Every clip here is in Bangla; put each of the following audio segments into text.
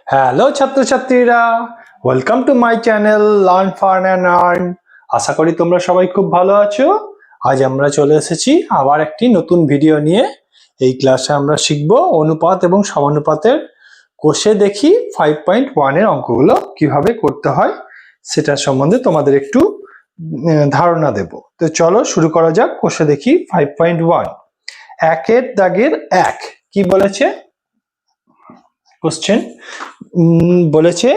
হ্যালো ছাত্রছাত্রীরা, welcome to my channel learn fern and earn. আশা করি তোমরা সবাই খুব ভালো আছো। আজ আমরা চলে এসেছি আবার একটি নতুন ভিডিও নিয়ে। এই ক্লাসে আমরা শিখব অনুপাত এবং সমানুপাতের কোষে দেখি 5.1 এর অঙ্কগুলো কিভাবে করতে হয় সেটা সম্বন্ধে তোমাদের একটু ধারণা দেব। তো চলো শুরু করা যাক। কোষে দেখি 5.1 একের দাগের এক কি বলেছে? কোশ্চেন বলেছে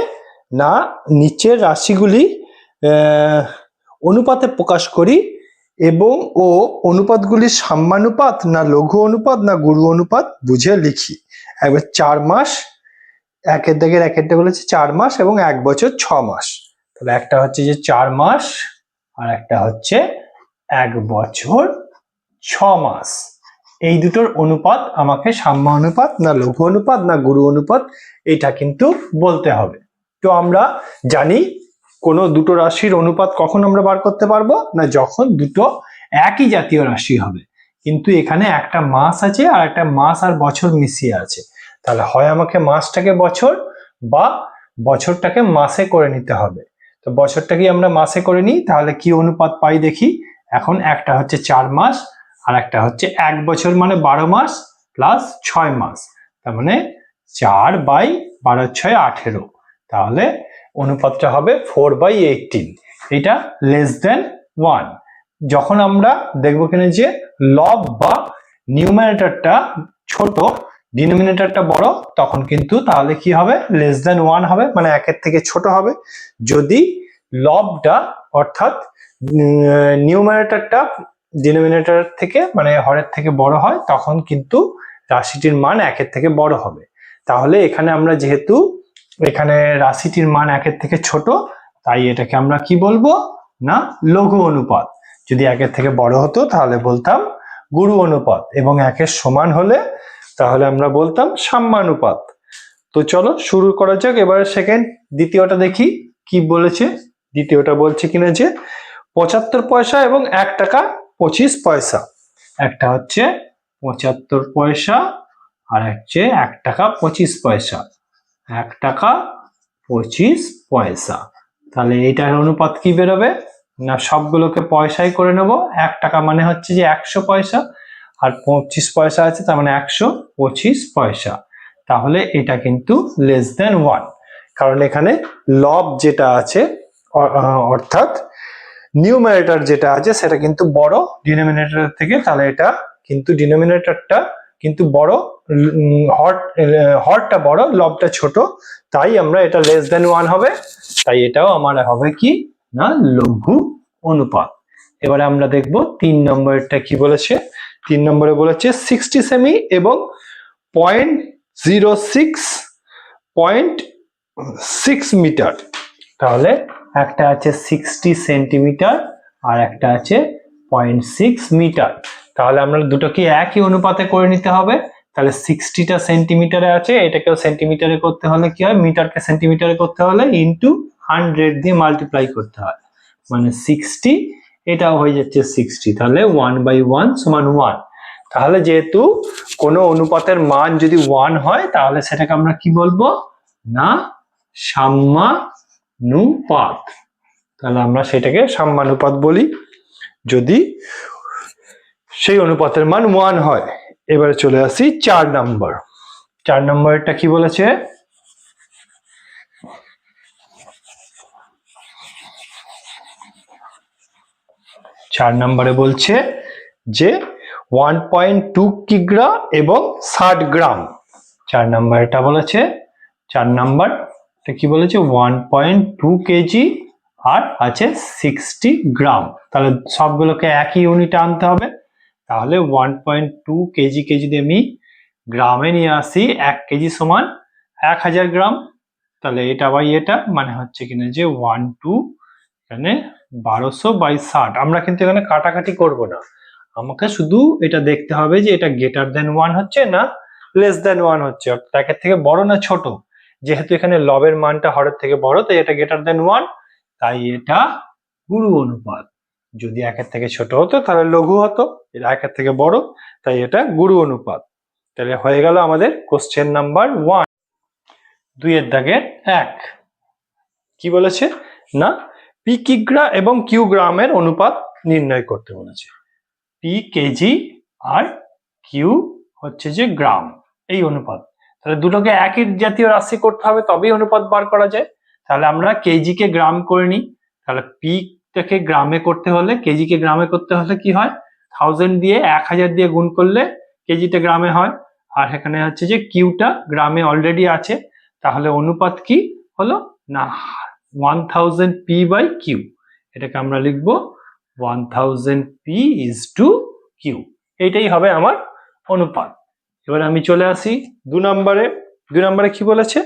না নিচের রাশিগুলি অনুপাতে প্রকাশ করি এবং অনুপাতগুলি সাম্যানুপাত না লঘু অনুপাত না গুরু অনুপাত বুঝে লিখি। একবার 4 মাস একের দাগের একেরটা বলেছে 4 মাস এবং 1 বছর 6 মাস। তাহলে একটা হচ্ছে যে 4 মাস আর একটা হচ্ছে 1 বছর 6 মাস। এই দুটোর অনুপাত আমাকে সাম্য অনুপাত না লঘু অনুপাত না গুরু অনুপাত এটা কিন্তু বলতে হবে। তো আমরা জানি কোনো দুটো রাশির অনুপাত কখন আমরা বার করতে পারবো না, যখন দুটো একই জাতীয় রাশি হবে, কিন্তু এখানে একটা মাস আছে আর একটা মাস আর বছর মিশিয়ে আছে। তাহলে হয় আমাকে মাসটাকে বছর বা বছরটাকে মাসে করে নিতে হবে। তো বছরটাকে আমরা মাসে করে নিই, তাহলে কি অনুপাত পাই দেখি। এখন একটা হচ্ছে 4 মাস আর একটা হচ্ছে 1 বছর মানে 12 মাস প্লাস 6 মাস, তার মানে 4/12 6 18। তাহলে অনুপাতটা হবে 4/18। এটা লেস দেন 1। যখন আমরা দেখবো কিনা যে লব বা নিউমারেটরটা ছোট ডিনোমিনেটরটা বড়, তখন কিন্তু তাহলে কি হবে লেস দেন 1 হবে, মানে 1 এর থেকে ছোট হবে। যদি লবটা অর্থাৎ নিউমারেটরটা ডিনোমিনেটর থেকে মানে হরের থেকে বড় হয়, তখন কিন্তু রাশিটির মান 1 এর থেকে বড় হবে। তাহলে এখানে আমরা যেহেতু এখানে রাশিটির মান 1 এর থেকে ছোট, তাই এটাকে আমরা কি বলবো না লঘু অনুপাত। যদি 1 এর থেকে বড় হতো তাহলে বলতাম গুরু অনুপাত, এবং 1 এর সমান হলে তাহলে আমরা বলতাম সাম্যানুপাত। তো চলো শুরু করা যাক। এবারে দ্বিতীয়টা দেখি কি বলেছে। দ্বিতীয়টা বলছে কিনা যে 75 পয়সা এবং 1 টাকা 25 পয়সা। একটা হচ্ছে 75 পয়সা আর হচ্ছে 1 টাকা 25 পয়সা। 1 টাকা 25 পয়সা। তাহলে এইটার অনুপাত কি বেরোবে না, সবগুলোকে পয়সায় করে নেব। 1 টাকা মানে হচ্ছে যে 100 পয়সা আর 25 পয়সা আছে, তার মানে 125 পয়সা। তাহলে এটা কিন্তু লেস দেন 1, কারণ এখানে লব যেটা আছে অর্থাৎ নিউমারেটর যেটা আছে সেটা কিন্তু বড় ডিনোমিনেটর থেকে। তাহলে এটা কিন্তু ডিনোমিনেটরটা কিন্তু বড়, হরটা বড় লবটা ছোট, তাই আমরা এটা লেস দেন 1 হবে। তাই এটাও আমার হবে কি না লঘু অনুপাত। এবারে আমরা দেখব 3 নম্বরটা কি বলেছে। 3 নম্বরে বলেছে 60 সেমি এবং 0.06 মিটার। তাহলে একটা আছে 60 সেন্টিমিটার আর একটা আছে 0.6 মিটার। তাহলে আমরা দুটোকে একই অনুপাতে করে নিতে হবে। তাহলে 60টা সেন্টিমিটারে আছে, এটাকেও সেন্টিমিটারে করতে হলে কি হয়, মিটারকে সেন্টিমিটারে করতে হলে ইনটু 100 দিয়ে মাল্টিপ্লাই করতে হয়, মানে 60, এটাও হয়ে যাচ্ছে 60। তাহলে 1/1 সমান 1। তাহলে যেহেতু কোনো অনুপাতের মান যদি 1 হয় তাহলে সেটাকে আমরা কি বলবো না সাম্যানুপাত। তাহলে আমরা সেটাকে সাম্যানুপাত বলি যদি সেই অনুপাতের মান 1 হয়। এবারে চলে আসি 4 নম্বর। 4 নম্বরটা কি বলেছে, চার নম্বরে বলছে যে 1.2 কিগ্রা এবং 60 গ্রাম। 4 নম্বর এটা বলেছে, 4 নম্বর কি বলেছে 1.2 কেজি আর আছে 60 গ্রাম। তাহলে সবগুলোকে একই ইউনিটে আনতে হবে। তাহলে 1.2 কেজিকে যদি আমি গ্রামে নিয়ে আসি, 1 কেজি সমান 1000 গ্রাম। তাহলে এটা বাই এটা মানে হচ্ছে কিনা যে 12 এখানে 1200/60। আমরা কিন্তু এখানে কাটাকাটি করব না, আমাকে শুধু এটা দেখতে হবে যে এটা গ্রেটার দেন 1 হচ্ছে না লেস দেন 1 হচ্ছে, অর্থাৎ 1 এর থেকে বড় না ছোট। যেহেতু এখানে লবের মানটা হরের থেকে বড় তাই এটা গ্রেটার দেন 1, তাই এটা গুরু অনুপাত। যদি 1 এর থেকে ছোট হতো তাহলে লঘু হতো, এটা 1 এর থেকে বড় তাই এটা গুরু অনুপাত। তাহলে হয়ে গেল আমাদের কোশ্চেন নাম্বার 1। 2 এর দাগের 1 কি বলেছে না পি কিগ্রা এবং কিউ গ্রামের অনুপাত নির্ণয় করতে বলেছে। পি কেজি আর কিউ হচ্ছে যে গ্রাম, এই অনুপাত। তাহলে দুটোকে একই জাতীয় রাশি করতে হবে তবেই অনুপাত বার করা যায়। তাহলে আমরা কেজি কে গ্রাম করে নিই। তাহলে পি টাকে গ্রামে করতে হলে, কেজি কে গ্রামে করতে হলে কি হয়, 1000 দিয়ে 1000 দিয়ে গুণ করলে কেজিটা গ্রামে হয়। আর এখানে হচ্ছে যে কিউটা গ্রামে অলরেডি আছে, তাহলে অনুপাত কি হলো না 1000 পি বাই কিউ। এটাকে আমরা লিখবো 1000 পি ইজ টু কিউ। এইটাই হবে আমার অনুপাত। এবার আমি চলে আসি 2 নম্বরে। 2 নম্বরে কি বলেছে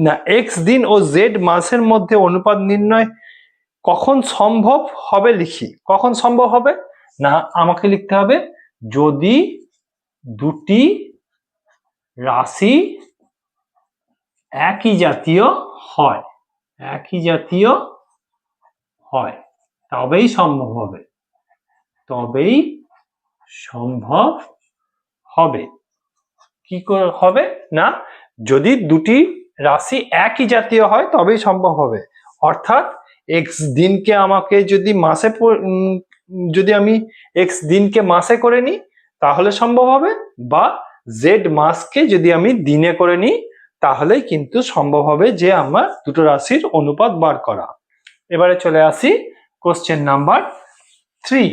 না এক্স দিন ও জেড মাসের মধ্যে অনুপাত নির্ণয় কখন সম্ভব হবে লিখি। কখন সম্ভব হবে না আমাকে লিখতে হবে যদি দুটি রাশি একই জাতীয় হয়, একই জাতীয় হয় তবেই সম্ভব হবে, তবেই সম্ভব হবে। কি করে হবে না যদি দুটি রাশি একই জাতীয় হয় তবেই সম্ভব হবে। অর্থাৎ এক্স দিনকে আমাকে যদি মাসে যদি আমি এক্স দিনকে মাসে করে নিই তাহলে সম্ভব হবে, বা জেড মাসকে যদি আমি দিনে করে নিই তাহলেই কিন্তু সম্ভব হবে যে আমার দুটো রাশির অনুপাত বার করা। এবারে চলে আসি কোশ্চেন নাম্বার 3।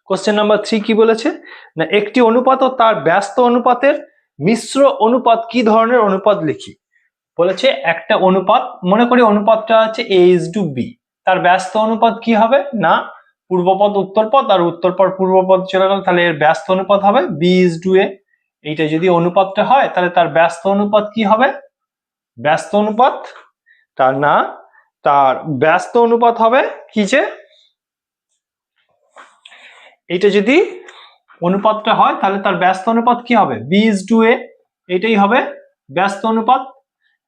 কোশ্চেন নাম্বার 3 কি বলেছে না একটি অনুপাত ও তার ব্যস্ত অনুপাতের মিশ্র অনুপাত কি ধরনের অনুপাত লিখি। বলেছে একটা অনুপাত, মনে করি অনুপাতটা আছে a:b, তার ব্যস্ত অনুপাত কি হবে না পূর্বপদ উত্তরপদ, আর উত্তরপদ পূর্বপদ চলে গেল, তাহলে এর ব্যস্ত অনুপাত হবে b:a। এইটা যদি অনুপাতটা হয় তাহলে তার ব্যস্ত অনুপাত কি হবে, ব্যস্ত অনুপাত তার না তার ব্যস্ত অনুপাত হবে কি যে এইটা যদি অনুপাতটা হয় তাহলে তার ব্যস্ত অনুপাত কি হবে b:a, এটাই হবে ব্যস্ত অনুপাত।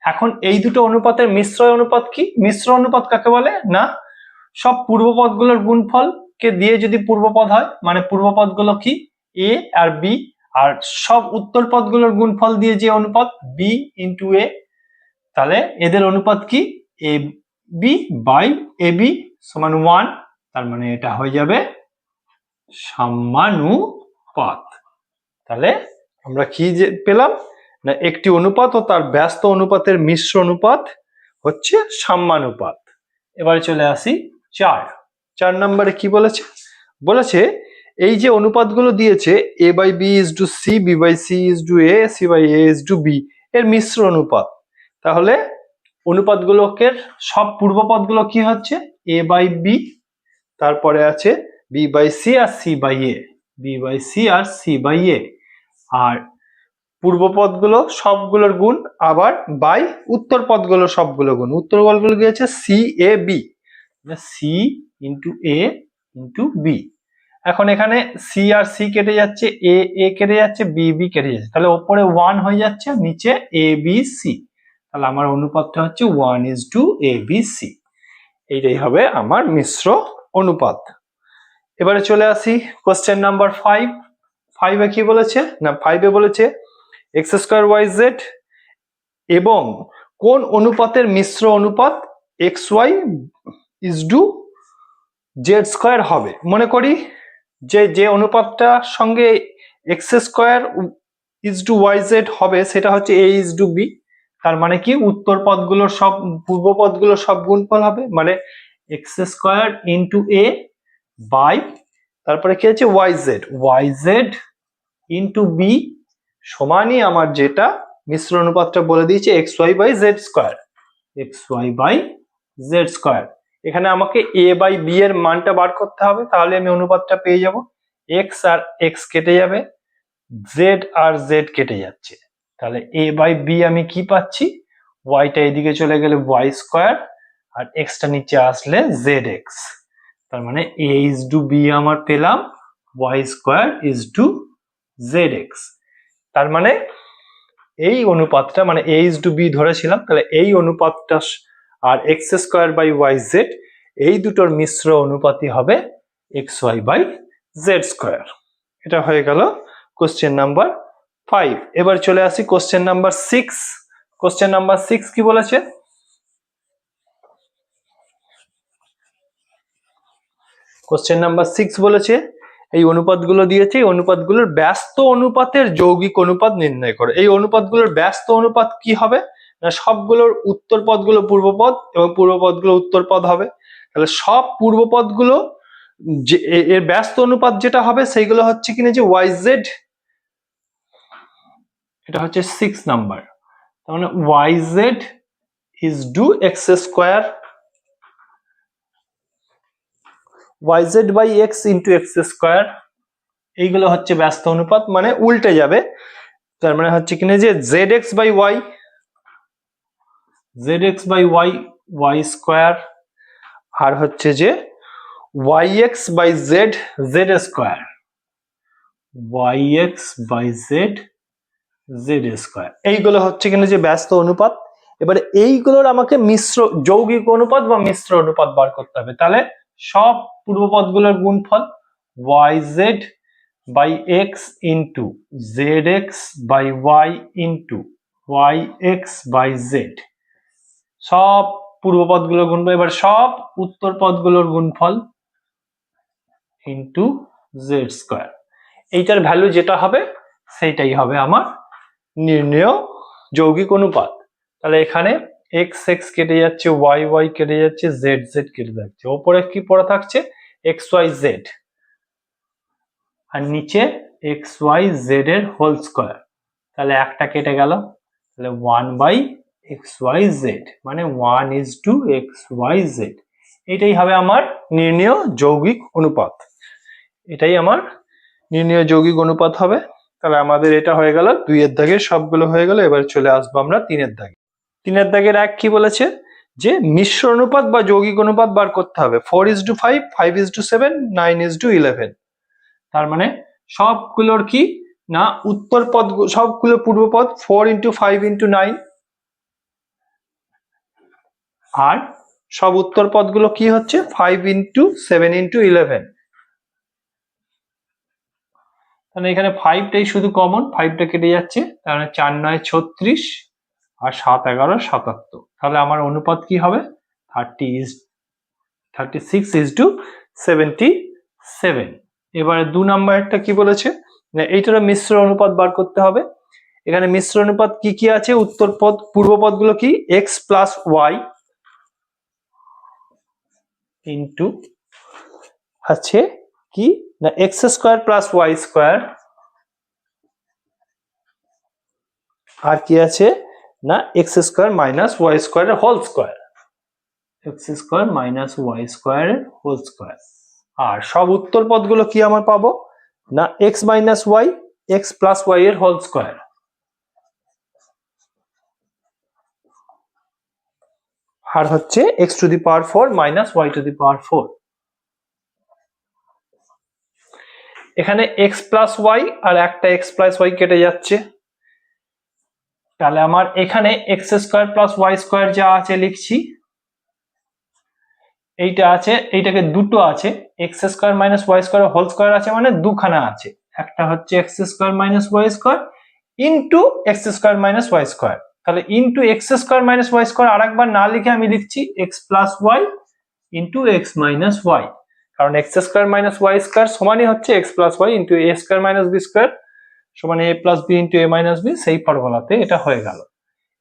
এখন এই দুটো অনুপাতের মিশ্র অনুপাত কি, মিশ্র অনুপাত কাকে বলে না সব পূর্বপদগুলোর গুণফলকে দিয়ে যদি পূর্বপদ হয়, মানে পূর্বপদগুলো কি a আর b, আর সব উত্তর পদগুলোর গুণফল দিয়ে যে অনুপাত b ইন্টু a, তাহলে এদের অনুপাত কি ab বাই ab সমান 1, তার মানে এটা হয়ে যাবে সাম্যানুপাত। তাহলে আমরা কি যে পেলাম না একটি অনুপাত ও তার ব্যস্ত অনুপাতের মিশ্র অনুপাত হচ্ছে সাম্যানুপাত। এবারে চলে আসি 4 নম্বরে কি বলেছে বলেছে এই যে অনুপাতগুলো দিয়েছে a by b is to c, b by c is to a, c by a is to b এর মিশ্র অনুপাত। তাহলে অনুপাতগুলোকে সব পূর্বপদগুলো কি হচ্ছে a বাই b, তারপরে আছে b বাই c আর c by a, b by c আর c বাই a, আর পূর্বপদগুলো সবগুলোর গুণ আবার বাই উত্তর পদগুলো সবগুলো গুণ, উত্তর পদগুলো গিয়েছে C A B, C into A into B. এখন এখানে সি আর সি কেটে যাচ্ছে, এ এ কেটে যাচ্ছে, বি বি কেটে যাচ্ছে, তাহলে ওপরে 1 হয়ে যাচ্ছে, নিচে এ বি সি। তাহলে আমার অনুপাতটা হচ্ছে 1:a,b,c। এইটাই হবে আমার মিশ্র অনুপাত। এবারে চলে আসি কোশ্চেন নাম্বার 5। 5 এ কি বলেছে না 5 এ বলেছে x স্কয়ার ওয়াই জেড এবং কোন অনুপাতের মিশ্র অনুপাত xy is to z square হবে। মনে করি যে অনুপাতটার সঙ্গে x square is to y z হবে সেটা হচ্ছে a ইজ টু b, তার মানে কি উত্তর পদগুলোর সব পূর্ব পদগুলোর সব গুণফল হবে, মানে x square into a by তারপরে কি আছে ওয়াই জেড ইন্টু b সমানই আমার যেটা মিশ্র অনুপাতটা বলে দিয়েছে xy by z square, xy by z square. এখানে আমাকে a বাই b এর মানটা বার করতে হবে, তাহলে আমি অনুপাতটা পেয়ে যাব। x আর x কেটে যাবে, z আর z কেটে যাচ্ছে, তাহলে a বাই b আমি কি পাচ্ছি y টা এদিকে চলে গেলে y স্কয়ার আর x টা নিচে আসলে zx, তার মানে a ইজ টু b আমার পেলাম y square is to zx। তার মানে এই অনুপাতটা মানে a ইজ টু b ধরেছিলাম, তাহলে এই অনুপাতটা আর x square by y z এই দুটোর মিশ্র অনুপাতই হবে xy বাই জেড স্কয়ার। এটা হয়ে গেল কোশ্চেন নাম্বার 5। এবার চলে আসি কোশ্চেন নাম্বার 6। কোশ্চেন নাম্বার 6 কি বলেছে? কোশ্চেন নাম্বার 6 বলেছে এই অনুপাতগুলো দিয়েছে, এই অনুপাতগুলোর ব্যস্ত অনুপাতের যৌগিক অনুপাত নির্ণয় করো। এই অনুপাতগুলোর ব্যস্ত অনুপাত কি হবে না, সবগুলোর উত্তর পদগুলো পূর্বপদ এবং পূর্বপদগুলো উত্তর পদ হবে। তাহলে সব পূর্বপদগুলো যে এর ব্যস্ত অনুপাত যেটা হবে সেইগুলো হচ্ছে কিনা যে yz, এটা হচ্ছে 6 নাম্বার। তার মানে yz is to x square, yz by x into x square, এইগুলো হচ্ছে ব্যস্ত অনুপাত, মানে উল্টে যাবে। তার মানে হচ্ছে কিনা যে zx by y, zx by y, y square, আর হচ্ছে যে yx by z, z square, yx by z, z square, এইগুলো হচ্ছে কিনা যে ব্যস্ত অনুপাত। এবারে এইগুলোর আমাকে মিশ্র যৌগিক অনুপাত বা মিশ্র অনুপাত বার করতে হবে। তাহলে সব পূর্বপদগুলোর গুণফল yz by x into zx by y into yx by z, সব পূর্বপদগুলোর গুণফল। এবার সব উত্তর পদগুলোর গুণফল ইন্টু জেড স্কয়ার, এইটার ভ্যালু যেটা হবে সেইটাই হবে আমার নির্ণেয় যৌগিক অনুপাত। তাহলে এখানে এক্স এক্স কেটে যাচ্ছে, ওয়াই ওয়াই কেটে যাচ্ছে, জেড জেড কেটে যাচ্ছে, ওপরে কি পড়ে থাকছে এক্স ওয়াই জেড, আর নিচে এক্স ওয়াই জেড এর হোল স্কয়ার। তাহলে একটা কেটে গেল, তাহলে 1/xyz, মানে 1:xyz, এটাই হবে আমার নির্ণেয় যৌগিক অনুপাত। এটাই আমার নির্ণেয় যৌগিক অনুপাত হবে। তাহলে আমাদের এটা হয়ে গেল 2 এর দাগের সবগুলো হয়ে গেল। এবার চলে আসবো আমরা 3 এর দাগে। 3 এর দাগের এক কি বলেছে যে মিশ্র অনুপাত বা যৌগিক অনুপাত বার করতে হবে 4:5, 5:7, 9:11। তার মানে সবগুলোর কি না উত্তর পদ, সবগুলো পূর্বপদ 4 into 5 into 9, আর সব উত্তর পদগুলো কি হচ্ছে 5 into 7 into 11। তাহলে এখানে 5টাই শুধু কমন, 5টা কেটে যাচ্ছে, তার মানে 4 9 36 আর 7 11 77। তাহলে আমার অনুপাত কি হবে 36:77। এবারে 2 নাম্বারটা কি বলেছে না এইটার মিশ্র অনুপাত বার করতে হবে। এখানে মিশ্র অনুপাত কি কি আছে, উত্তর পদ পূর্বপদগুলো কি x plus y ইন্টু আছে কি না x square plus y square, আর কি আছে না x square minus y square এর whole square, x square minus y square এর হোল স্কয়ার। আর সব উত্তর পদগুলো কি আমার পাবো না x minus y, x plus y এর হোল স্কয়ার, আর হচ্ছে x to the power 4 minus y to the power 4। এখানে x প্লাস y আর একটা x প্লাস y কেটে যাচ্ছে, তাহলে আমার এখানে x square plus y square যা আছে লিখছি, এইটা আছে, এইটাকে দুটো আছে, x square minus y square whole square আছে, মানে দুখানা আছে, একটা হচ্ছে x square minus y square into x square minus y square. তাহলে into x square minus y square আরেকবার না লিখে আমি লিখছি x plus y into x minus y, কারণ x square minus y square সমানই হচ্ছে x plus y into a square minus b square সমান a plus b into a minus b, সেই ফর্মুলাতে এটা হয়ে গেল।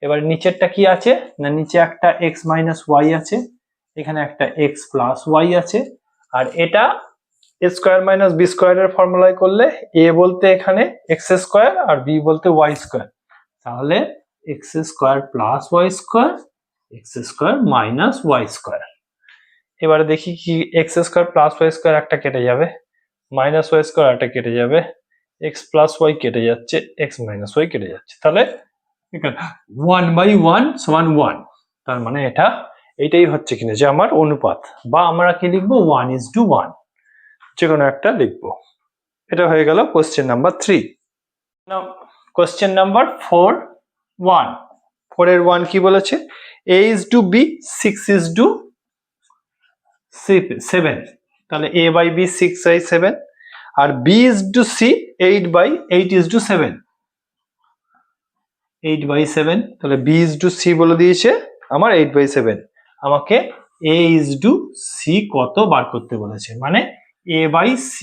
এবার নিচেরটা কি আছে না নিচে একটা x মাইনাস y আছে, এখানে একটা x প্লাস y আছে, আর এটা a স্কয়ার মাইনাস b স্কয়ারের ফর্মুলায় করলে a বলতে এখানে x স্কয়ার আর b বলতে y স্কয়ার, তাহলে x square plus y square, x square minus y square. এবারে দেখি কি x square plus y square একটা কেটে যাবে, মাইনাস y স্কয়ার একটা কেটে যাবে, x প্লাস y কেটে যাচ্ছে, x মাইনাস y কেটে যাচ্ছে, তাহলে 1/1 সমান 1। তার মানে এটাই হচ্ছে কিনা যে আমার অনুপাত, বা আমরা কি লিখবো 1:1, যে কোনো একটা লিখবো। এটা হয়ে গেল কোশ্চেন নাম্বার 3। কোশ্চেন নাম্বার 4 এর 1 কি বলেছে a is to b 6:7, তাহলে a by b 6/7, R b is to c 8/8:7। 8/7, তাহলে b is to c বলে দিয়েছে আমার 8/7। আমাকে a is to c কত বার করতে বলেছে, মানে a/c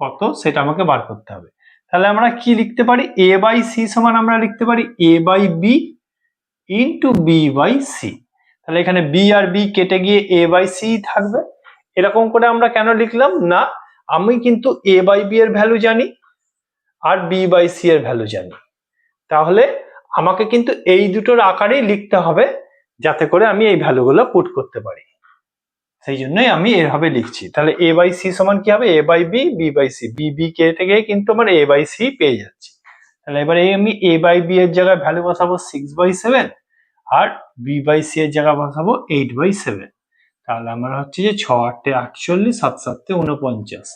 কত সেটা আমাকে বার করতে হবে। তাহলে আমরা কি লিখতে পারি, a/c সমান আমরা লিখতে পারি a/b ইন্টু b/c। তাহলে এখানে b আর b কেটে গিয়ে a/c থাকবে। এরকম করে আমরা কেন লিখলাম, না আমি কিন্তু a/b এর ভ্যালু জানি আর b/c এর ভ্যালু জানি, তাহলে আমাকে কিন্তু এই দুটোর আকারেই লিখতে হবে যাতে করে আমি এই ভ্যালুগুলো পুট করতে পারি। সেই জন্যই আমি এভাবে লিখছি। তাহলে a/c সমান কি হবে, a/b b/c, b কেটে গিয়ে কিন্তু আমার a/c পেয়ে যাচ্ছি। তাহলে এবারে আমি a/b এর জায়গায় ভ্যালু বসাবো 6/7 আর b/c এর জায়গায় বসাবো 8/7। তাহলে আমার হচ্ছে যে 6 8 48, 7 7 49।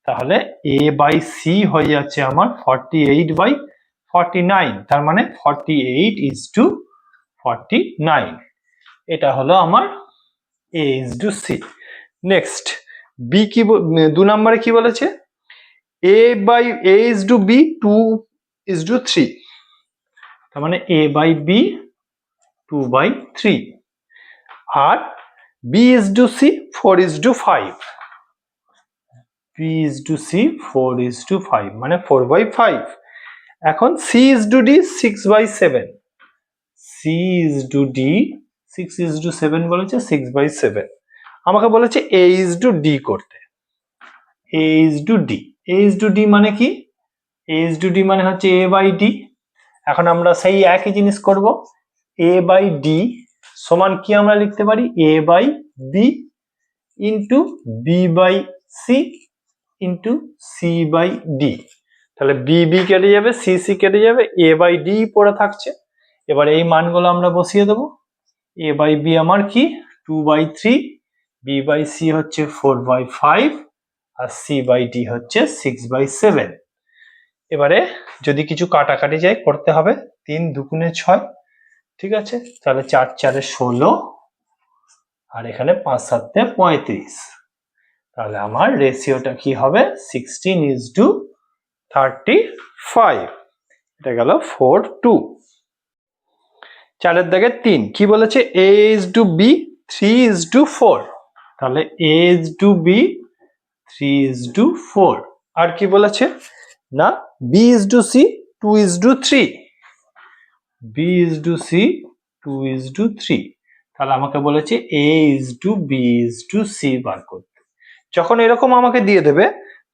তাহলে a/c হয়ে যাচ্ছে আমার 48/49, তার মানে 48:49। এটা হলো আমার a is to c। Next b কি, 2 নম্বরে কি বলেছে, a is to b 2 is to 3, তার মানে a/b 2/3 R b is to c 4 is to 5, b is to c 4 is to 5 মানে 4/5। এখন c is to d 6/7, c is to d 6 is to 7 বলেছে 6/7। আমাকে বলেছে a is to d করতে, a is to d, a is to d মানে কি, a is to d মানে হচ্ছে a/d। এখন আমরা সেই একই জিনিস করব, a/d সমান কি আমরা লিখতে পারি a/b into b/c into c/d। তাহলে b কেটে যাবে, c কেটে যাবে, a/d পড়ে থাকছে। এবার এই মানগুলো আমরা বসিয়ে দেবো। a/b আমার কি 2/3, b/c হচ্ছে 4/5 আর c/d হচ্ছে 6/7। এবারে যদি কিছু কাটাকাটি যায় করতে হবে, 3 2 6, ঠিক আছে। তাহলে 4 4 16 আর এখানে 5 7 35। তাহলে আমার রেশিওটা কি হবে 16:35। এটা গেল 4 2। 4 এর দাগে 3 কি বলেছে, a is to b 3 is to 4, তাহলে a is to b 3 is to 4। আর কি বলেছে না b is to c 2 is to 3, b is to c 2 is to 3। তাহলে আমাকে বলেছে a is to b is to c বার করতে। যখন এরকম আমাকে দিয়ে দেবে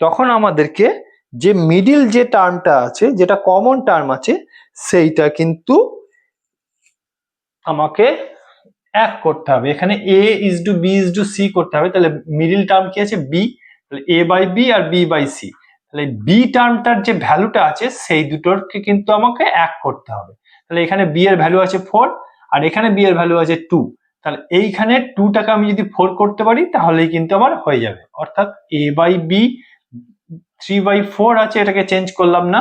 তখন আমাদেরকে যে মিডিল যে টার্মটা আছে, যেটা কমন টার্ম আছে, সেইটা কিন্তু আমাকে এক করতে হবে। এখানে a is to b is to c করতে হবে। তাহলে মিডিল টার্ম কি আছে b, তাহলে a/b আর b/c। তাহলে b টার্মটার যে ভ্যালুটা আছে সেই দুটোকে কিন্তু আমাকে এক করতে হবে। তাহলে এখানে b এর ভ্যালু আছে 4 আর এখানে b এর ভ্যালু আছে 2। তাহলে এইখানে 2 টাকে আমি যদি 4 করতে পারি তাহলেই কিন্তু আমার হয়ে যাবে। অর্থাৎ a/b 3/4 আছে, এটাকে চেঞ্জ করলাম না।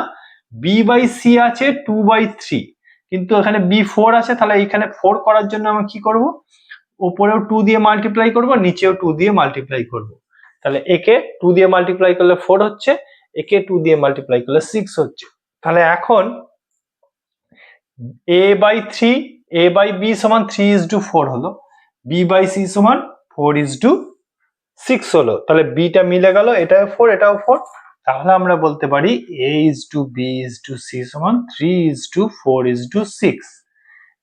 b/c আছে 2/3, কিন্তু এখানে b4 আছে। তাহলে এখানে 4 করার জন্য আমি কি করব, উপরেও 2 দিয়ে মাল্টিপ্লাই করব, নিচেও 2 দিয়ে মাল্টিপ্লাই করব। তাহলে একে 2 দিয়ে মাল্টিপ্লাই করলে 4 হচ্ছে, একে 2 দিয়ে মাল্টিপ্লাই করলে 6 হচ্ছে। তাহলে এখন a/3 a/b সমান 3 is to 4 হলো, b/c সমান 4 is to 6 হলো। তাহলে b টা মিলে গেল, এটাও 4 এটাও 4। তাহলে আমরা বলতে পারি a is to b is to c সমান 3 is to 4 is to 6।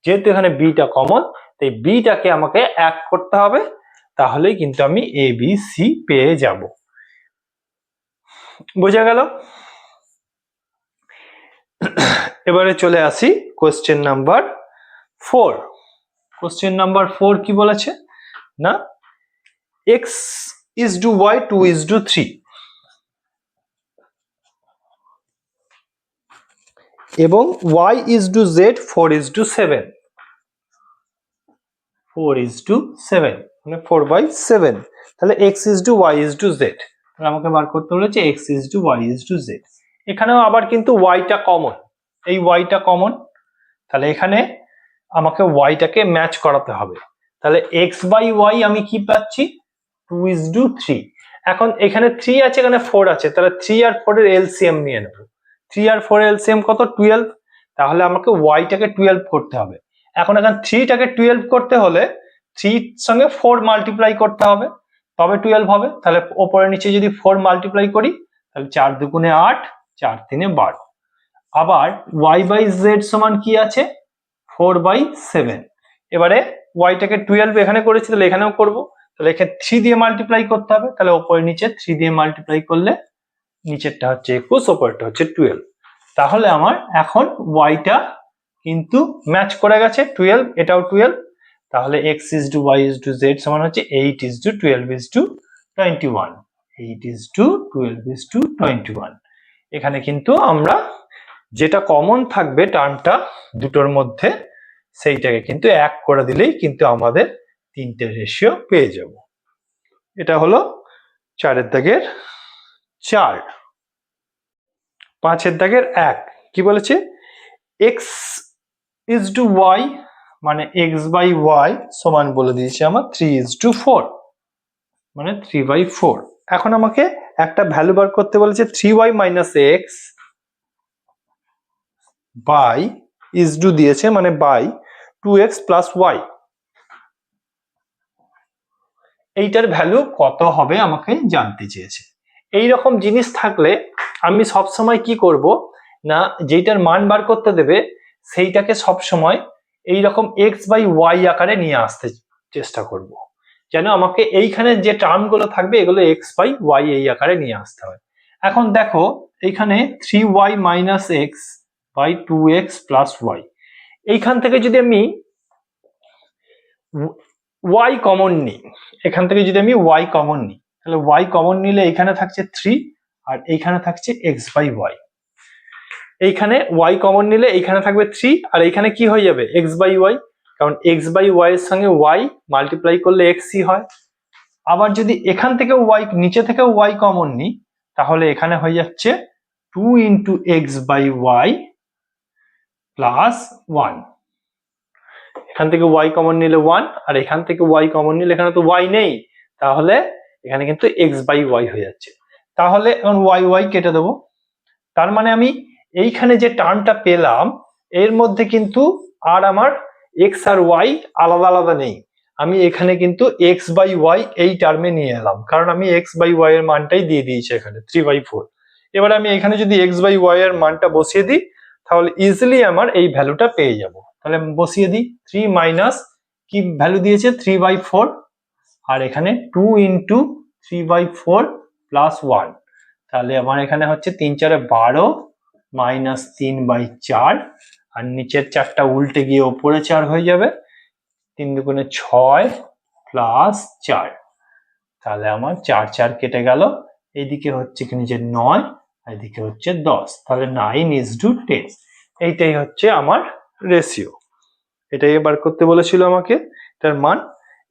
যেহেতু এখানে b টা কমন, তাই b টাকে আমাকে এক করতে হবে, তাহলেই কিন্তু আমি a b c পেয়ে যাব। বোঝা গেল? এবারে চলে আসি কোশ্চেন নাম্বার 4। কোশ্চেন নাম্বার 4 কি বলেছে না x is to y 2 is to 3 এবং y is to z 4 is to 7, 4 is to 7 মানে 4/7। তাহলে x is to y is to z, তাহলে আমাকে বার করতে বলেছে x is to y is to z। এখানেও আবার কিন্তু y টা কমন, এই y টা কমন। তাহলে এখানে আমাকে y টাকে ম্যাচ করাতে হবে। তাহলে x/y আমি কি পাচ্ছি 2 is to 3। এখন এখানে 3 আছে, এখানে 4 আছে, তাহলে 3 আর 4 এর এলসিএম নিয়ে নেব। 3 আর 4 এর এলসিএম কত 12। তাহলে আমাকে ওয়াইটাকে 12 করতে হবে। এখন এখানে 3টাকে 12 করতে হলে 3 সঙ্গে 4 মাল্টিপ্লাই করতে হবে, তবে 12 হবে। তাহলে ওপরে নিচে যদি 4 মাল্টিপ্লাই করি তাহলে 4 দুগুণে 8, 4 তিনে 12। আবার y বাই জেড সমান কি আছে 4/7। এবারে ওয়াইটাকে 12 এখানে করেছি, তাহলে এখানেও করব। তাহলে এখানে 3 দিয়ে মাল্টিপ্লাই করতে হবে, তাহলে ওপরে নিচে 3 দিয়ে মাল্টিপ্লাই করলে নিচেরটা হচ্ছে 21, ওপরেরটা হচ্ছে 12। তাহলে আমার এখন ওয়াইটা কিন্তু ম্যাচ করে গেছে, 12 এটাও 12। তাহলে x is to y is to z সমান হচ্ছে 8 is to 12 is to 21, 8 is to 12 is to 21। এখানে কিন্তু আমরা যেটা কমন থাকবে টার্মটা দুটোর মধ্যে সেইটাকে কিন্তু এক করে দিলেই কিন্তু আমাদের তিনটে রেশিও পেয়ে যাব। এটা হলো 4 দাগের 4। 5 দাগের 1 কি বলেছে, x is to y মানে x বাই y সমান বলে দিয়েছে আমার 3 is to 4 মানে 3/4। এখন আমাকে একটা ভ্যালু বার করতে বলেছে 3y minus x by is to দিয়েছে মানে বাই 2x প্লাস y। এইটার ভ্যালু কত হবে আমাকে জানতে চেয়েছে। এই রকম জিনিস থাকলে আমি সব সময় কি করব না, যেটার মান বার করতে দেবে সেইটাকে সব সময় এই রকম x বাই y আকারে নিয়ে আসতে চেষ্টা করব, যেন আমাকে এইখানে যে টার্মগুলো থাকবে এগুলো x বাই y এই আকারে নিয়ে আসতে হয়। এখন দেখো এইখানে 3y minus x by 2x plus y, এইখান থেকে যদি আমি y কমন নিই, এখান থেকে যদি আমি y কমন নিই তাহলে y কমন নিলে এখানে থাকছে 3 আর এইখানে থাকছে x বাই y। এইখানে y কমন নিলে এইখানে থাকবে 3 আর এইখানে কি হয়ে যাবে x বাই y, কারণ x বাই y এর সঙ্গে y মাল্টিপ্লাই করলে x ই হয়। আবার যদি এখান থেকে y নিচে থেকে y কমন নিই তাহলে এখানে হয়ে যাচ্ছে 2 into x by y plus 1। এখান থেকে y কমন নিলে 1 আর এখান থেকে y কমন নিলে এখানে তো y নেই, তাহলে এখানে কিন্তু x বাই y হয়ে যাচ্ছে। তাহলে এখন y কেটে দেবো, তার মানে আমি এইখানে যে টার্মটা পেলাম এর মধ্যে কিন্তু আর আমার x আর y আলাদা আলাদা নেই, আমি এখানে কিন্তু x বাই y এই টার্মে নিয়ে এলাম, কারণ আমি x বাই y এর মানটাই দিয়ে দিয়েছি এখানে 3/4। এবার আমি এখানে যদি x বাই y এর মানটা বসিয়ে দিই তাহলে ইজিলি আমার এই ভ্যালুটা পেয়ে যাব। তাহলে বসিয়ে দিই 3 মাইনাস কি ভ্যালু দিয়েছে 3/4 আর এখানে 2 ইন্টু 3/4 প্লাস 1। তাহলে আমার এখানে হচ্ছে 3 4 12 মাইনাস 3/4 আর নিচের 4টা উল্টে গিয়ে ওপরে 4 হয়ে যাবে, 3 দুগুণে 6 প্লাস 4। তাহলে আমার 4 4 কেটে গেল, এইদিকে হচ্ছে কি নিচে 9 এদিকে হচ্ছে 10, তাহলে 9 is to 10। এইটাই হচ্ছে আমার রেশিও, এটাই বার করতে বলেছিল আমাকে এটার মান,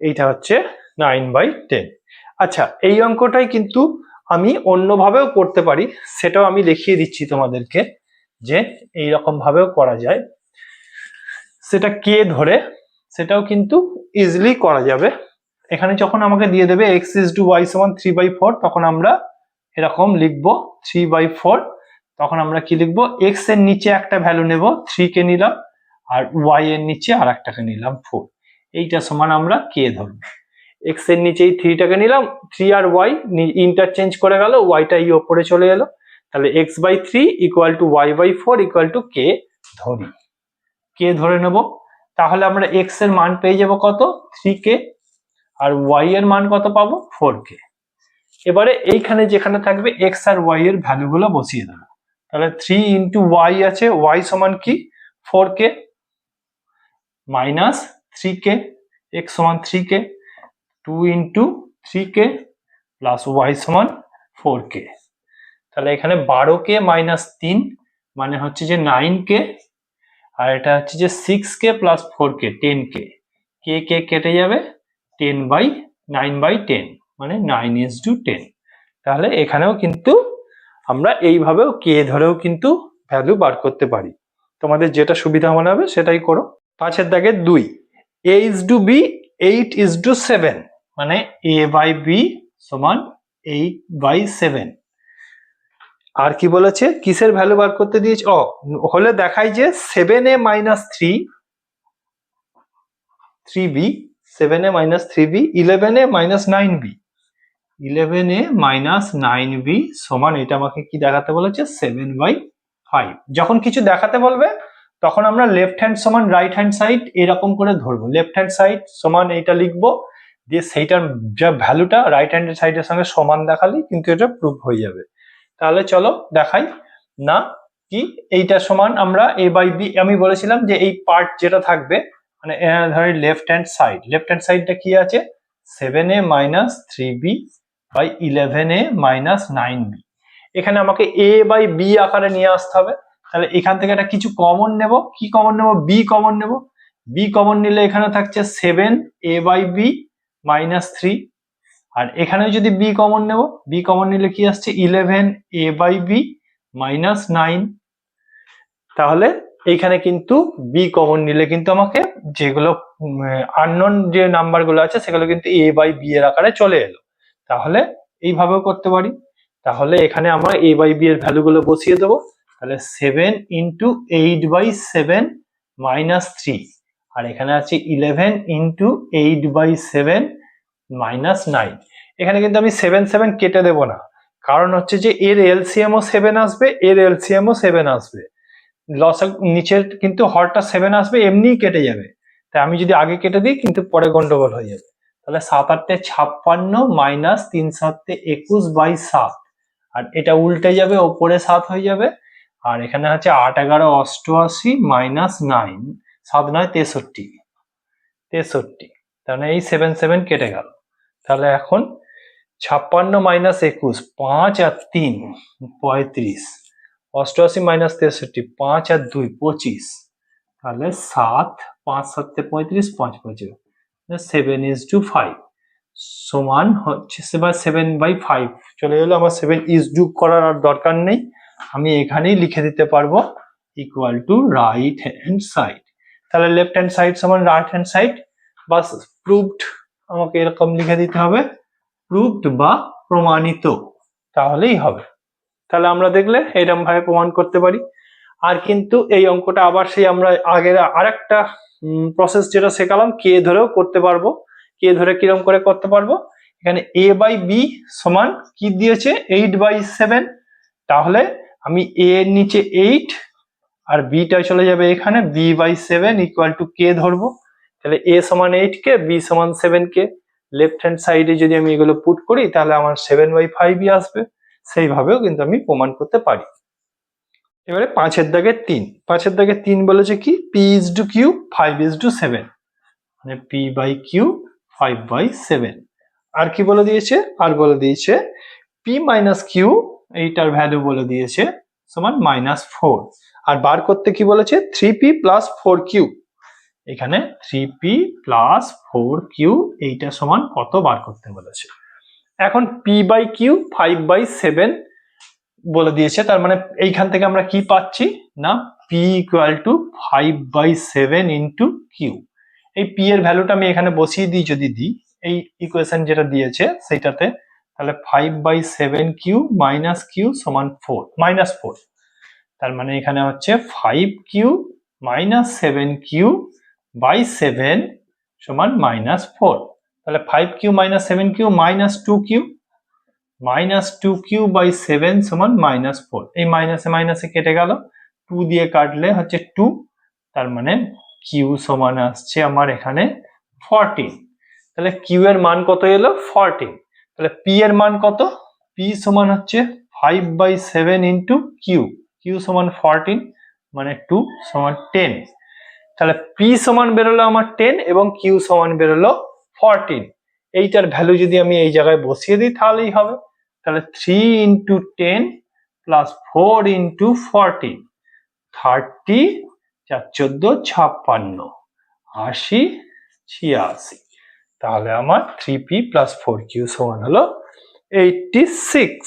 এইটা হচ্ছে 9/10। আচ্ছা এই অঙ্কটাই কিন্তু আমি অন্যভাবেও করতে পারি, সেটাও আমি দেখিয়ে দিচ্ছি তোমাদেরকে যে এই রকম ভাবেও করা যায়, সেটা কে ধরে সেটাও কিন্তু ইজিলি করা যাবে। এখানে যখন আমাকে দিয়ে দেবে x is to y সমান 3/4 তখন আমরা এরকম লিখবো 3/4। তখন আমরা কি লিখবো, x এর নিচে একটা ভ্যালু নেব 3 কে নিলাম আর y এর নিচে আর একটাকে নিলাম 4, এইটা সমান আমরা কে ধরবো। x এর নিচে এই 3টাকে নিলাম, 3 আর y ইন্টারচেঞ্জ করে গেল, yটা এই ওপরে চলে এলো, তাহলে x by 3 equal to y by 4 equal to K ধরি, কে ধরে নেব। তাহলে আমরা x এর মান পেয়ে যাব কত 3k আর y এর মান কত পাবো 4k। এবারে এইখানে যেখানে থাকবে x আর y এর ভ্যালুগুলো বসিয়ে দেবো, তাহলে 3 ইন্টু y আছে, y সমান কি 4k মাইনাস 3k, x সমান 3k, 2 into 3k plus y সমান 4k। তাহলে এখানে 12k মাইনাস 3 মানে হচ্ছে যে 9k আর এটা হচ্ছে যে 6k প্লাস 4k 10k, কে কেটে যাবে 9/10 মানে 9 is to 10। তাহলে এখানেও কিন্তু আমরা এইভাবেও কে ধরেও কিন্তু ভ্যালু বার করতে পারি, তোমাদের যেটা সুবিধা মনে হবে সেটাই করো। 5 দাগের 2 a is to b 8 is to 7 মানে a বাই b সমান 8/7। আর কি বলেছে, কিসের ভ্যালু বার করতে দিয়েছে, হলে দেখাই যে 7a minus 3b, 7a minus 3b, 11a minus 9b, 11a minus 9b সমান, এটা আমাকে কি দেখাতে বলেছে, 7/5। যখন কিছু দেখাতে বলবে তখন আমরা লেফট হ্যান্ড সমান রাইট হ্যান্ড সাইড এরকম করে ধরবো, লেফট হ্যান্ড সাইড সমান এইটা লিখবো, দিয়ে সেইটার যা ভ্যালুটা রাইট হ্যান্ড সাইডের সঙ্গে সমান দেখালেই কিন্তু এটা প্রুভ হয়ে যাবে। তাহলে চলো দেখাই না কি, এইটা সমান আমরা a/b, আমি বলেছিলাম যে এই পার্ট যেটা থাকবে মানে ধরি লেফট হ্যান্ড সাইডটা কি আছে, 7a minus 3b by 11a minus 9b। এখানে আমাকে a/b আকারে নিয়ে আসতে হবে। তাহলে এখান থেকে একটা কিছু কমন নেব, কি কমন নেব, b কমন নেব। b কমন নিলে এখানে থাকছে 7a/b মাইনাস 3, আর এখানে যদি b কমন নেব, b কমন নিলে কি আসছে, 11a/b মাইনাস 9। তাহলে এইখানে কিন্তু b কমন নিলে কিন্তু আমাকে যেগুলো আননোন যে নাম্বার গুলো আছে সেগুলো কিন্তু a/b এর আকারে চলে এলো। তাহলে এইভাবেও করতে পারি। তাহলে এখানে আমরা a/b এর ভ্যালু গুলো বসিয়ে দেবো। তাহলে 7 ইন্টু 8/7 মাইনাস 3, আর এখানে আছে 11 ইন্টু 8/7 মাইনাস 9। এখানে কিন্তু আমি 7 কেটে দেবো না, কারণ হচ্ছে যে এর এলসিএম ও 7 আসবে, এর এলসিএম ও 7 আসবে, নিচের কিন্তু হরটা 7 আসবে, এমনিই কেটে যাবে। তাই আমি যদি আগে কেটে দিই কিন্তু পরে গন্ডগোল হয়ে যাবে। তাহলে 7×8 56 মাইনাস 3×7 21/7, আর এটা উল্টে যাবে, ওপরে 7 হয়ে যাবে, আর এখানে হচ্ছে 8×11 88 মাইনাস 9, 7×9 63, তাহলে এই 7 কেটে গেল। তাহলে এখন 56 মাইনাস 21, 5 আর 3 35, 88 মাইনাস 63, 5 আর 2 25, তাহলে 7, 5 7 35, 5 5 7:5 সমান হচ্ছে 7/5 চলে গেল। আমার 7 করার আর দরকার নেই, আমি এখানেই লিখে দিতে পারবো equal to right hand side. তাহলে লেফট হ্যান্ড সাইড সমান রাইট হ্যান্ড সাইড, বাস প্রুভড, আমাকে এরকম লিখে দিতে হবে, প্রুভড বা প্রমাণিত, তাহলেই হবে। তাহলে আমরা দেখলে এরকম ভাবে প্রমাণ করতে পারি। আর কিন্তু এই অঙ্কটা আবার সেই আমরা আগের আরেকটা প্রসেস যেটা শেখালাম, কে ধরেও করতে পারবো। কে ধরে কিরকম করে করতে পারবো, এখানে a/b সমান কি দিয়েছে, 8/7, তাহলে আমি a এর নিচে 8 আর b টা চলে যাবে এখানে, b/7 ইকুয়াল টু কে ধরবো। তাহলে a সমান 8 কে, b সমান 7 কে, লেফট হ্যান্ড সাইডে যদি আমি এগুলো পুট করি তাহলে আমার 7/5 আসবে। সেইভাবেও কিন্তু আমি প্রমাণ করতে পারি। এবারে 5-এর দাগে 3, 5-এর দাগে 3 বলেছে কি, p/q 5:7, মানে p/q 5/7। আর কি বলে দিয়েছে, আর বলে দিয়েছে p-q, এইটার ভ্যালু বলে দিয়েছে সমান -4। আর বার করতে কি বলেছে, 3p + 4q, এখানে 3p + 4q এইটা সমান কত বার করতে বলেছে। এখন p/q 5/7 বলে দিয়েছে, তার মানে এইখান থেকে আমরা কি পাচ্ছি না, p = 5/7 × q। এই p এর ভ্যালুটা আমি এখানে বসিয়ে দিই, যদি দিই এই ইকুয়েশন যেটা দিয়েছে সেইটাতে, তাহলে 5/7q - q সমান 4 -4, তার মানে এখানে হচ্ছে 5q - 7q/7 সমান -4। তাহলে 5q - 7q -2q, -2q/7 সমান -4। এই মাইনাসে মাইনাসে কেটে গেল, 2 দিয়ে কাটলে হচ্ছে 2, তার মানে q সমান আসছে আমার এখানে 14। তাহলে q এর মান কত এলো, 14। তাহলে p এর মান কত, p সমান হচ্ছে 5/7 × q, q সমান 14 মানে 2 সমান 10। তাহলে p সমান বেরোলো আমার 10 এবং q সমান বেরোলো 14। এইটার ভ্যালু যদি আমি এই জায়গায় বসিয়ে দিই তাহলেই হবে। তাহলে 3 × 10 + 4 × 14, 30, 4 14 56, 80 86। তাহলে আমার 3p + 4q সমান হলো 86।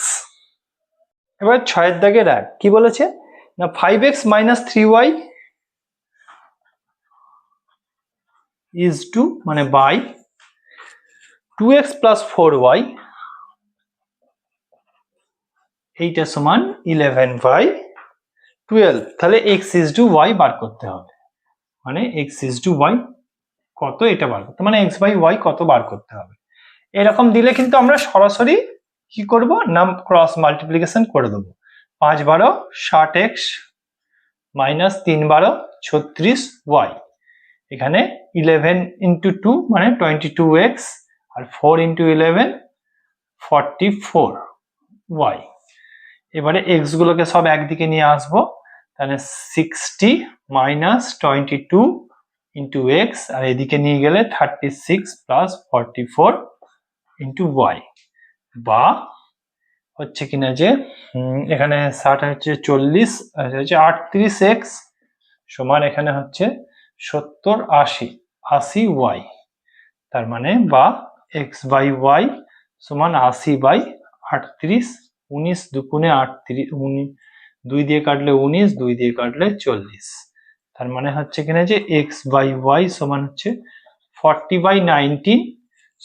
এবার 6-এর দাগের 1 কি বলেছে না, 5x - 3y মানে বাই 2x + 4y এইটা সমান 11/12। তাহলে x ইজ টু y বার করতে হবে, মানে x ইজ টু y কত এটা বার করতে, মানে x/y কত বার করতে হবে। এরকম দিলে কিন্তু আমরা সরাসরি কি করব না, ক্রস মাল্টিপ্লিকেশন করে দেবো। 5 12 60x মাইনাস 3 12 36y। এখানে 11 ইন্টু 2 মানে 22x আর 4 ইন্টু 11 44y। এবারে x গুলোকে সব একদিকে নিয়ে আসবো, তাহলে 60 মাইনাস 22 ইন্টু এক্স, আর এদিকে নিয়ে গেলে 36 প্লাস 44 ইন্টু ওয়াই, বা হচ্ছে কিনা যে এখানে 60 হচ্ছে 40, হচ্ছে 38x সমান এখানে হচ্ছে 70 80 80y। তার মানে বা x/y সমান 80/38। 19 দুগুণে 38, 2 দিয়ে কাটলে 19, 2 দিয়ে কাটলে 40। তার মানে হচ্ছে কিনা যে x/y সমান হচ্ছে 40/19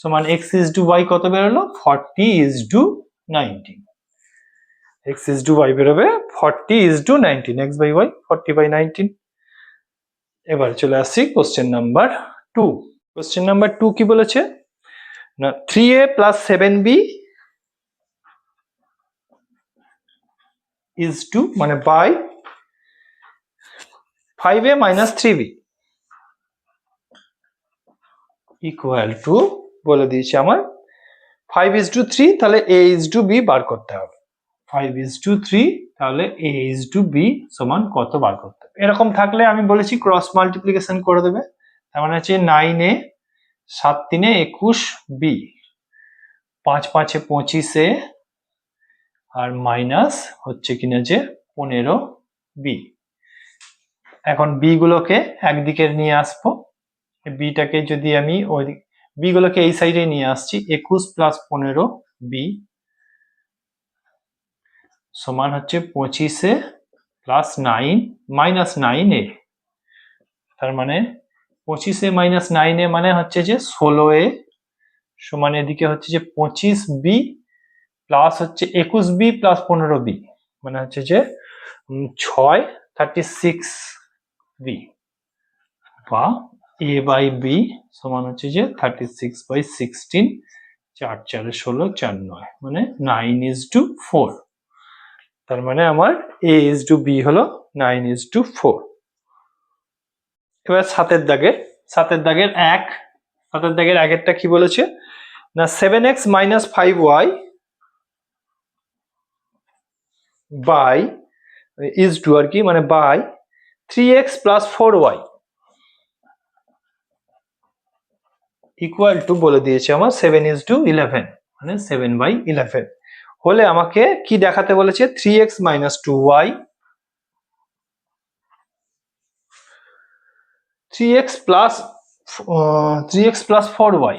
সমান x ইজ টু y কত বেরোলো 40:19। x ইজ টু y বেরোবে 40:19, x/y 40/19। এবার চলে আসছি কোশ্চেন নাম্বার 2। কোশ্চেন নাম্বার 2 কি বলেছে না 3a plus 7b is to মানে by 5a minus 3b equal to বলে দিয়েছে আমার 5:3, তাহলে a:b বার করতে হবে। 5:3 তাহলে a:b সমান কত বার করতে হবে। এরকম থাকলে আমি বলেছি ক্রস মাল্টিপ্লিকেশন করে দেবে। তার মানে হচ্ছে 9a 7 3 21b 5 5 25a আর মাইনাস হচ্ছে কিনা যে 15b। এখন বি গুলোকে একদিকে নিয়ে আসবো, বিটাকে যদি আমি ওই বি গুলোকে এই সাইডে নিয়ে আসছি, 21 প্লাস 15b সমান হচ্ছে 25a প্লাস 9 মাইনাস 9a। তার মানে 25a মাইনাস 9a মানে হচ্ছে যে 16a সমান এদিকে হচ্ছে যে 25b প্লাস হচ্ছে 21b প্লাস 15b মানে হচ্ছে যে 6 36b, বা a/b সমান হচ্ছে যে 36/16, 4 4 16 4 9 মানে 9:4। তার মানে আমার a:b হলো 9:4। এবার সাতের দাগের 1টা কি বলেছে না 7x minus 5y by is to আর কি মানে by 3x plus 4y equal to বলে দিয়েছে আমার 7:11 মানে 7/11 হলে আমাকে কি দেখাতে বলেছে 3x minus 2y 3x plus 4y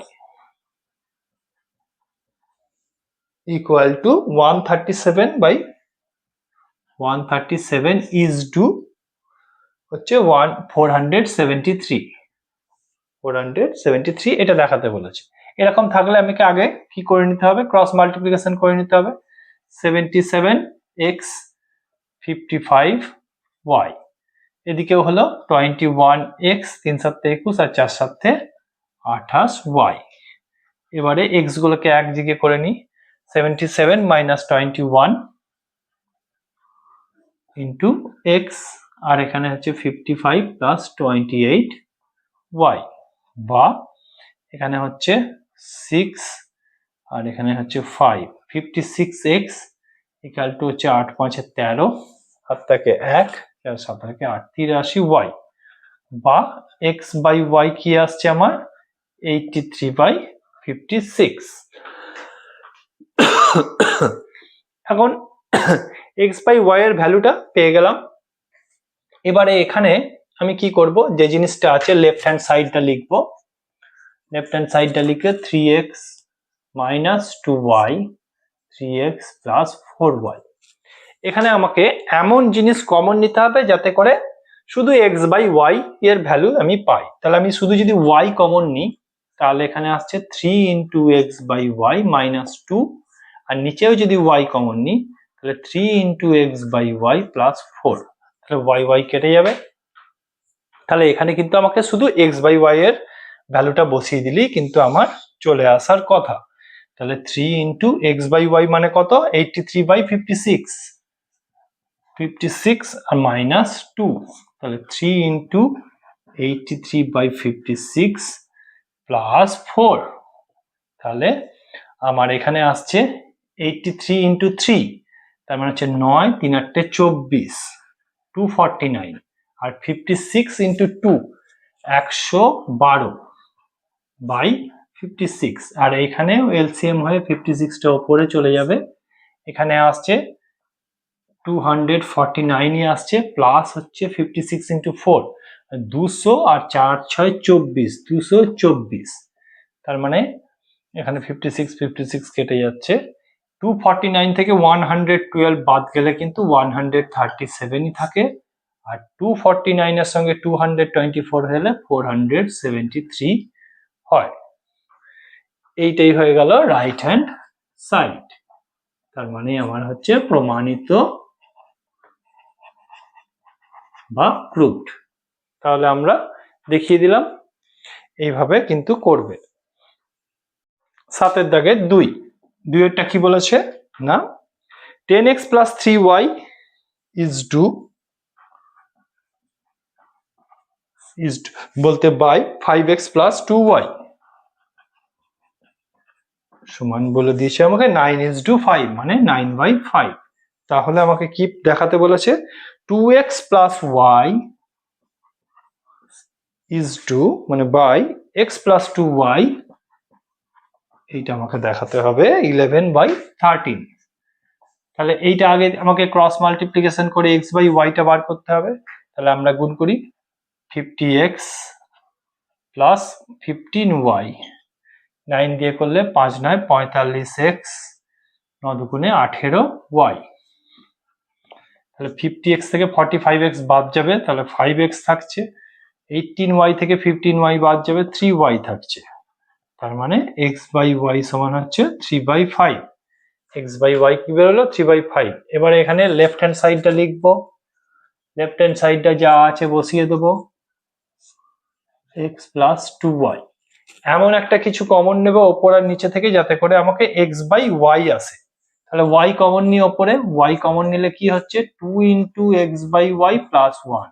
equal to 137 is to হচ্ছে 473 এটা দেখাতে বলেছে। এরকম থাকলে আমাকে আগে কি করে নিতে হবে ক্রস মাল্টিপ্লিকেশন করে নিতে হবে। 77x 55y এদিকেও হলো 21x 3 7 21 আর 4 7 28y। এবারে x গুলোকে একদিকে করে নি, 77 মাইনাস 21 ইন্টু x আর এখানে হচ্ছে 55 প্লাস 28y, বা এখানে হচ্ছে 6 আর এখানে হচ্ছে 5 56x ইকুয়াল টু হচ্ছে 8 5 13 আর তাকে 1 আর 7 থেকে 8 83y, বা x/y কি আসছে আমার 83/56। এখন x/y এর ভ্যালুটা পেয়ে গেলাম। এবারে এখানে আমি কি করব যে জিনিসটা আছে লেফট হ্যান্ড সাইডটা লিখবো। লেফট হ্যান্ড সাইডটা লিখে 3x minus 2y 3x plus 4y। এখানে আমাকে এমন জিনিস কমন নিতে হবে যাতে করে শুধু x/y এর ভ্যালু আমি পাই। তাহলে আমি শুধু যদি y কমন নিই তাহলে এখানে আসছে 3 ইন্টু x/y মাইনাস 2, আর নিচেও যদি y কমন নিই তাহলে 3 into x by y plus 4, তাহলে ওয়াই ওয়াই কেটে যাবে। তাহলে এখানে কিন্তু আমাকে শুধু এক্স বাই ওয়াই এর ভ্যালুটা বসিয়ে দিলেই কিন্তু আমার চলে আসার কথা। তাহলে 3 ইন্টু এক্স বাই ওয়াই মানে কত, 83/56, 56 আর মাইনাস 2, তাহলে 3 ইন্টু 83/56 প্লাস 4, তাহলে আমার এখানে আসছে 83 ইন্টু 3, তার মানে হচ্ছে 9 3 8 24, 249, আর 56 ইন্টু 2 112/56, আর এইখানেও এলসিএম হয়ে 56টা ওপরে চলে যাবে। এখানে আসছে 249 আসছে, প্লাস হচ্ছে 56 ইন্টু 4 200, আর 4 6 24, 224, তার মানে এখানে 56 কেটে যাচ্ছে। 249 থেকে 112 বাদ গেলে কিন্তু 137ই থাকে, আর 249 এর সঙ্গে 224 হলে 473 হয়। এইটাই হয়ে গেল রাইট হ্যান্ড সাইড, তার মানে আমার হচ্ছে প্রমাণিত বা প্রুভড। তাহলে আমরা দেখিয়ে দিলাম, এইভাবে কিন্তু করবে। 7 দাগে 2 এরটা কি বলেছে না, 10x plus 3y is to বলতে বাই 5x plus 2y সমান বলে দিয়েছে আমাকে 9:5, মানে 9/5। তাহলে আমাকে কি দেখাতে বলেছে, 2x plus y is to মানে বাই x plus 2y, এইটা আমাকে দেখাতে হবে 11/13। তাহলে এইটা আগে আমাকে ক্রস মাল্টিপ্লিকেশন করে x বাই ওয়াইটা বার করতে হবে। তাহলে আমরা গুণ করি 50x প্লাস 15y, 9 দিয়ে করলে 5 9 45x, 9 দুগুণে 18y। তাহলে 50x থেকে 45x বাদ যাবে, তাহলে 5x থাকছে। 18y থেকে 15y বাদ যাবে, 3y থাকছে। তার মানে x বাই y সমান হচ্ছে 3/5। x বাই y কি বেরোলো, 3/5। এবার এখানে লেফট হ্যান্ড সাইডটা লিখবো, লেফট হ্যান্ড সাইডটা যা আছে বসিয়ে দেবো, x প্লাস 2y। এমন একটা কিছু কমন নেব ওপর আর নিচে থেকে, যাতে করে আমাকে x বাই y আসে। তাহলে y কমন নিয়ে ওপরে, y কমন নিলে কি হচ্ছে 2 into x by y plus 1,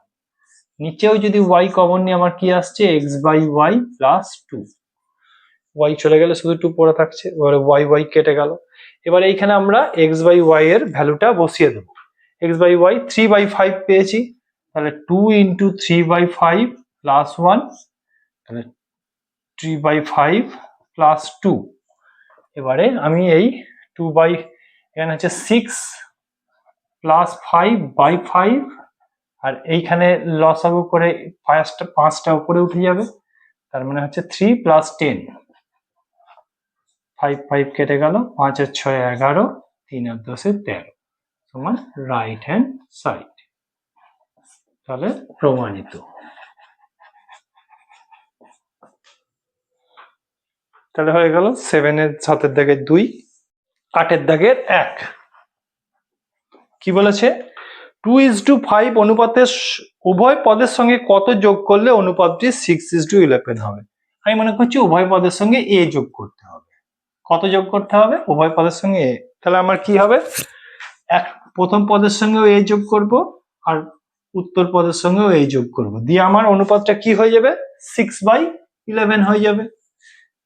নিচেও যদি y কমন নিয়ে আমার কি আসছে x by y plus 2, y চলে গেলে শুধু 2 পড়ে থাকছে, এবারে y কেটে গেল। এবার এইখানে আমরা x বাই ওয়াই এর ভ্যালুটা বসিয়ে দেবো, x বাই ওয়াই 3/5 পেয়েছি, তাহলে 2 ইন্টু 3/5 প্লাস 1, তাহলে 3/5 প্লাস 2। এবারে আমি এই 2 বাই এখানে হচ্ছে 6 প্লাস 5/5, আর এইখানে লসাগু করে 5টা উপরে উঠে যাবে, তার মানে হচ্ছে 3 প্লাস 10, 5 কেটে গেল, 5 আর 6 11, 3 আর 10 13 সমান রাইট হ্যান্ড সাইড। তাহলে প্রমাণিত। তাহলে হয়ে গেল 7 দাগের 2, 8 দাগের 1। কি বলেছে, 2:5 অনুপাতের উভয় পদের সঙ্গে কত যোগ করলে অনুপাতটি 6:11 হবে। আমি মনে করছি উভয় পদের সঙ্গে a যোগ করতে হবে। কত যোগ করতে হবে, উভয় পদের সঙ্গে a। তাহলে আমার কি হবে, প্রথম পদের সঙ্গেও a যোগ করব, আর উত্তর পদের সঙ্গেও a যোগ করব, দিয়ে আমার অনুপাতটা কি হয়ে যাবে, 6/11 হয়ে যাবে।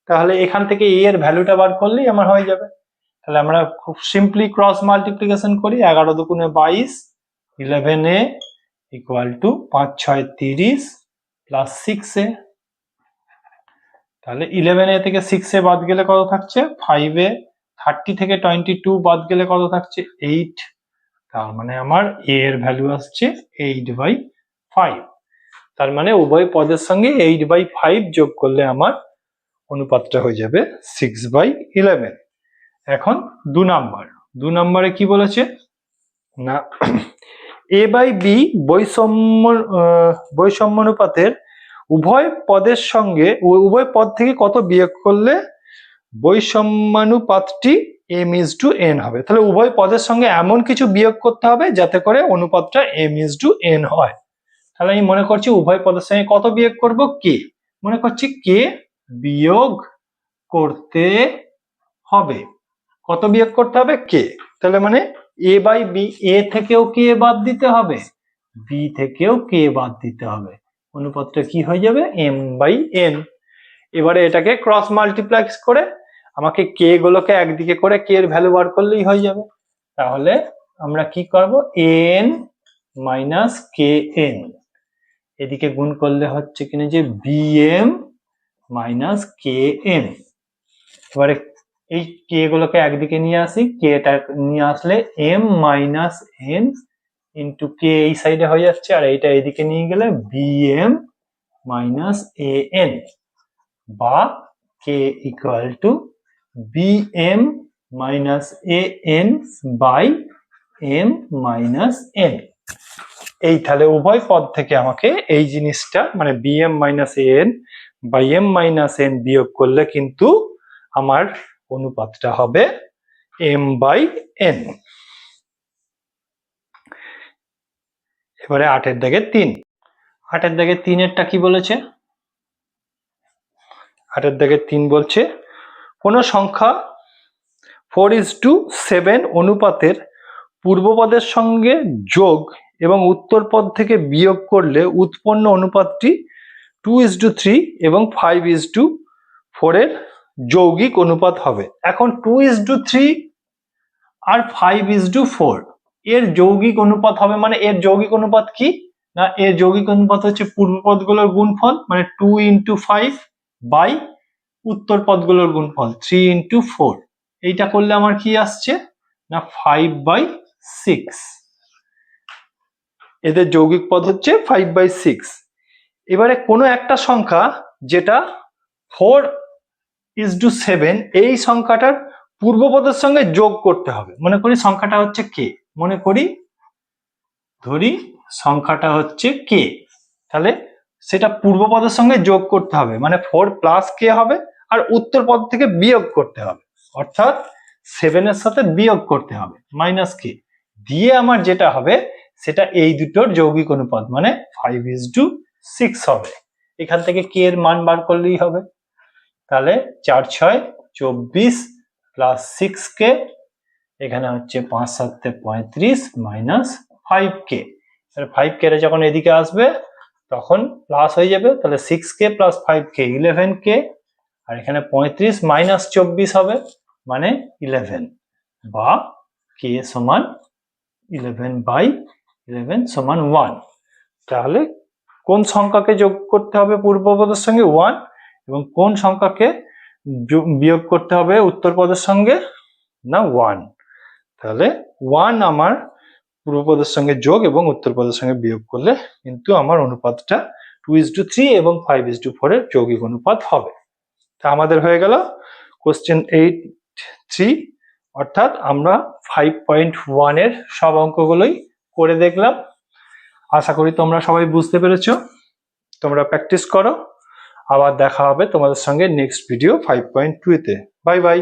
তাহলে এখান থেকে a এর ভ্যালুটা বার করলেই আমার হয়ে যাবে। তাহলে আমরা খুব সিম্পলি ক্রস মাল্টিপ্লিকেশন করি, 11 দুগুণে 22, 11a equal to 5 6 30 plus 6a। তাহলে 11a থেকে 6a বাদ গেলে কত থাকছে 5a, 30 থেকে 22 বাদ গেলে কত থাকছে 8, তার মানে আমার a এর ভ্যালু আসছে 8/5। তার মানে উভয় পদের সঙ্গে 8/5 যোগ করলে আমার অনুপাতটা হয়ে যাবে 6/11। এখন 2 নম্বরে কি বলেছে না, a বাই b বৈষম্যানুপাতের উভয় পদের সঙ্গে উভয় পদ থেকে কত বিয়োগ করলে বৈষম্যানুপাতটি m:n হবে। তাহলে উভয় পদের সঙ্গে এমন কিছু বিয়োগ করতে হবে যাতে করে অনুপাতটা m:n হয়। তাহলে আমি মনে করছি উভয় পদের সঙ্গে কত বিয়োগ করব, k। মনে করছি k বিয়োগ করতে হবে। কত বিয়োগ করতে হবে, k। তাহলে মানে a/b, a থেকেও k বাদ দিতে হবে, b থেকেও k বাদ দিতে হবে। অনুপাতটা কি হয়ে যাবে, m/n। এবারে এটাকে ক্রস মাল্টিপ্লাই করে আমাকে k গুলোকে একদিকে করে k এর ভ্যালু বার করলেই হয়ে যাবে। তাহলে আমরা কি করব, n - kn এদিকে গুণ করলে হচ্ছে কিনা যে bm - kn। এবারে এই k গুলোকে একদিকে নিয়ে আসি, k টা নিয়ে আসলে m - n ইন্টু k এই সাইডে হয়ে যাচ্ছে, আর এইটা এদিকে নিয়ে গেলে bm - an বা k equal to bm - an by m - n। এই তাহলে উভয় পদ থেকে আমাকে এই জিনিসটা মানে bm - an by m - n বিয়োগ করলে কিন্তু আমার অনুপাতটা হবে m/n। এবারে 8 এর দাগে 3। 8 এর দাগে 3 এরটা কি বলেছে, 8 এর দাগে 3 বলছে কোন সংখ্যা 4:7 অনুপাতের পূর্বপদের সঙ্গে যোগ এবং উত্তর পদ থেকে বিয়োগ করলে উৎপন্ন অনুপাতটি 2:3 এবং 5:4 এর যৌগিক অনুপাত হবে। এখন 2:3 আর 5:4 এর যৌগিক অনুপাত হবে, মানে এর যৌগিক অনুপাত কি না, এর যৌগিক অনুপাত হচ্ছে পূর্ব পদগুলোর গুণফল মানে 2 × 5 বাই উত্তর পদগুলোর গুণফল 3 × 4। এইটা করলে আমার কি আসছে না 5/6। এদের যৌগিক পদ হচ্ছে 5/6। এবারে কোনো একটা সংখ্যা যেটা 4:7 এই সংখ্যাটার পূর্বপদের সঙ্গে যোগ করতে হবে। মনে করি সংখ্যাটা হচ্ছে k, মনে করি ধরি সংখ্যাটা হচ্ছে k, তাহলে সেটা পূর্বপদের সঙ্গে যোগ করতে হবে, মানে 4 + k হবে, আর উত্তর পদ থেকে বিয়োগ করতে হবে, অর্থাৎ 7 এর সাথে বিয়োগ করতে হবে -k দিয়ে আমার যেটা হবে সেটা এই দুটোর যৌগিক অনুপাত মানে 5:6 হবে। এখান থেকে k এর মান বার করলেই হবে। তাহলে 4 × 6 = 24 প্লাস 6k, এখানে হচ্ছে 5 × 7 = 35 মাইনাস 5k। 5k যখন এদিকে আসবে তখন প্লাস হয়ে যাবে, তাহলে 6k প্লাস 5k 11k, আর এখানে 35 মাইনাস 24 হবে মানে 11 বা k সমান 11/11 সমান 1। তাহলে কোন সংখ্যাকে যোগ করতে হবে পূর্বপদের সঙ্গে 1 এবং কোন সংখ্যাকে বিয়োগ করতে হবে উত্তরপদের সঙ্গে না 1। তাহলে 1 আমার পূর্বপদের সঙ্গে যোগ এবং উত্তরপদের সঙ্গে বিয়োগ করলে কিন্তু আমার অনুপাতটা 2:3 এবং 5:4 এর যৌগিক অনুপাত হবে। তা আমাদের হয়ে গেল কোশ্চেন 8.3, অর্থাৎ আমরা 5.1 এর সব অঙ্কগুলোই করে দেখলাম। আশা করি তোমরা সবাই বুঝতে পেরেছো। তোমরা প্র্যাকটিস করো। আবার দেখা হবে তোমাদের সঙ্গে নেক্সট ভিডিও 5.2 তে। Bye bye.